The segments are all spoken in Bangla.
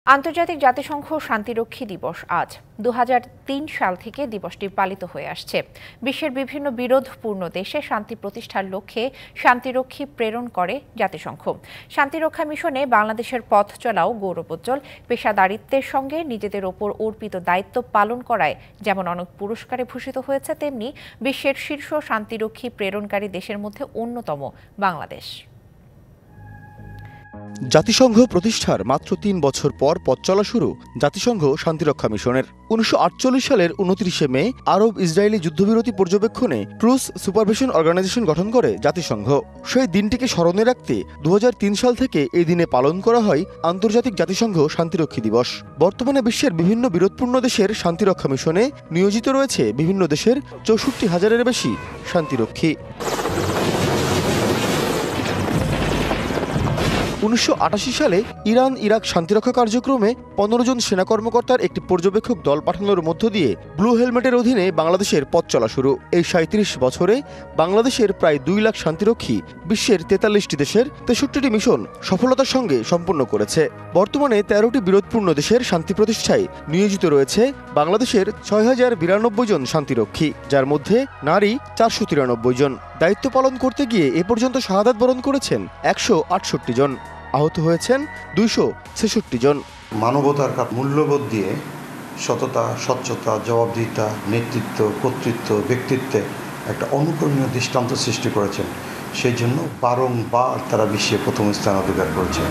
আন্তর্জাতিক জাতিসংঘ শান্তিরক্ষী দিবস আজ ২০০৩ সাল থেকে দিবসটি পালিত হয়ে আসছে। বিশ্বের বিভিন্ন বিরোধপূর্ণ দেশে শান্তি প্রতিষ্ঠার লক্ষ্যে শান্তিরক্ষী প্রেরণ করে জাতিসংঘ। শান্তিরক্ষা মিশনে বাংলাদেশের পথ চলাও গৌরবোজ্জ্বল। পেশাদারিত্বের সঙ্গে নিজেদের ওপর অর্পিত দায়িত্ব পালন করায় যেমন অনেক পুরস্কারে ভূষিত হয়েছে, তেমনি বিশ্বের শীর্ষ শান্তিরক্ষী প্রেরণকারী দেশের মধ্যে অন্যতম বাংলাদেশ। জাতিসংঘ প্রতিষ্ঠার মাত্র ৩ বছর পর পথ চলা শুরু জাতিসংঘ শান্তিরক্ষা মিশনের। ১৯৪৮ সালের ২৯শে মে আরব ইসরায়েলি যুদ্ধবিরতি পর্যবেক্ষণে ট্রুস সুপারভিশন অর্গানাইজেশন গঠন করে জাতিসংঘ। সেই দিনটিকে স্মরণে রাখতে ২০০৩ সাল থেকে এই দিনে পালন করা হয় আন্তর্জাতিক জাতিসংঘ শান্তিরক্ষী দিবস। বর্তমানে বিশ্বের বিভিন্ন বিরোধপূর্ণ দেশের শান্তিরক্ষা মিশনে নিয়োজিত রয়েছে বিভিন্ন দেশের ৬৪,০০০-এর বেশি শান্তিরক্ষী। ১৯৮৮ সালে ইরান ইরাক শান্তিরক্ষা কার্যক্রমে ১৫ জন সেনা কর্মকর্তার একটি পর্যবেক্ষক দল পাঠানোর মধ্য দিয়ে ব্লু হেলমেটের অধীনে বাংলাদেশের পথ চলা শুরু। এই ৩৭ বছরে বাংলাদেশের প্রায় ২ লাখ শান্তিরক্ষী বিশ্বের ৪৩টি দেশের ৬৩টি মিশন সফলতার সঙ্গে সম্পন্ন করেছে। বর্তমানে ১৩টি বিরোধপূর্ণ দেশের শান্তি প্রতিষ্ঠায় নিয়োজিত রয়েছে বাংলাদেশের ৬,০৯২ জন শান্তিরক্ষী, যার মধ্যে নারী ৪৯৩ জন। দায়িত্ব পালন করতে গিয়ে এ পর্যন্ত শাহাদাত বরণ করেছেন ১৬৮ জন, আহত হয়েছেন ২৬৬ জন। মানবতার মূল্যবোধ দিয়ে সততা, স্বচ্ছতা, জবাবদিহিতা, নেতৃত্ব, কর্তৃত্ব, ব্যক্তিত্বে একটা অনুকরণীয় দৃষ্টান্ত সৃষ্টি করেছেন। সেই জন্য বারংবার তারা বিশ্বে প্রথম স্থান অধিকার করেছে।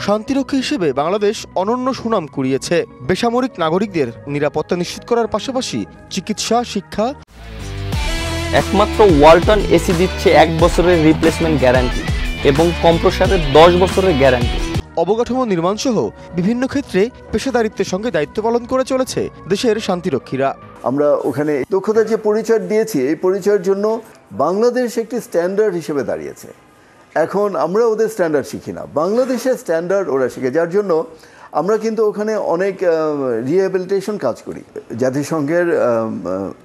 শান্তিরক্ষী হিসেবে বাংলাদেশ অনন্য সুনাম কুড়িয়েছে। বেসামরিক নাগরিকদের নিরাপত্তা নিশ্চিত করার পাশাপাশি চিকিৎসা, শিক্ষা। একমাত্র ওয়ালটন এসি দিচ্ছে ১ বছরের রিপ্লেসমেন্ট গ্যারান্টি এবং কম্প্রেসারের ১০ বছরের গ্যারান্টি। অবকাঠামো নির্মাণ সহ বিভিন্ন ক্ষেত্রে পেশাদারিত্বের সঙ্গে দায়িত্ব পালন করে চলেছে দেশের শান্তিরক্ষীরা। আমরা ওখানে দক্ষতার যে পরিচয় দিয়েছি, এই পরিচয়ের জন্য বাংলাদেশ একটি স্ট্যান্ডার্ড হিসেবে দাঁড়িয়েছে। এখন আমরা ওদের স্ট্যান্ডার্ড শিখি না, বাংলাদেশের স্ট্যান্ডার্ড ওরা শিখে, যার জন্য আমরা কিন্তু ওখানে অনেক রিহ্যাবিলিটেশন কাজ করি। জাতিসংঘের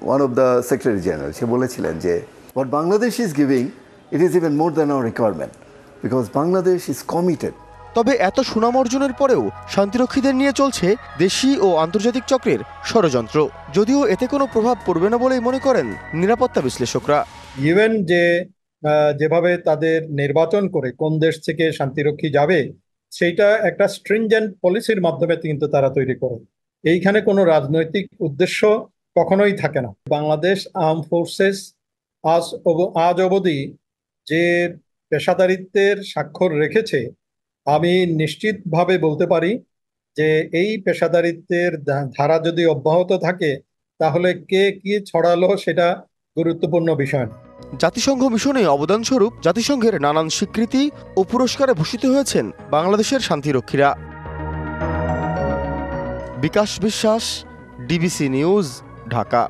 one of the secretary general সে বলেছিলেন যে what Bangladesh is giving, it is even more than our requirement, because Bangladesh is committed. তবে এত সুনাম অর্জনের পরেও শান্তিরক্ষীদের নিয়ে চলছে দেশি ও আন্তর্জাতিক চক্রের ষড়যন্ত্র, যদিও এতে কোনো প্রভাব পড়বে না বলেই মনে করেন নিরাপত্তা বিশ্লেষকরা। ইভেন যেভাবে তাদের নির্বাচন করে কোন দেশ থেকে শান্তিরক্ষী যাবে, সেইটা একটা স্ট্রিনজেন্ট পলিসির মাধ্যমে কিন্তু তারা তৈরি করে। এইখানে কোনো রাজনৈতিক উদ্দেশ্য কখনোই থাকে না। বাংলাদেশ আর্ম ফোর্সেস আজ অবধি যে পেশাদারিত্বের স্বাক্ষর রেখেছে, আমি নিশ্চিতভাবে বলতে পারি যে এই পেশাদারিত্বের ধারা যদি অব্যাহত থাকে, তাহলে কে কি ছড়ালো সেটা গুরুত্বপূর্ণ বিষয় না। জাতিসংঘ মিশনে অবদানস্বরূপ জাতিসংঘের নানান স্বীকৃতি ও পুরস্কারে ভূষিত হয়েছেন বাংলাদেশের শান্তিরক্ষীরা। বিকাশ বিশ্বাস, ডিবিসি নিউজ, ঢাকা।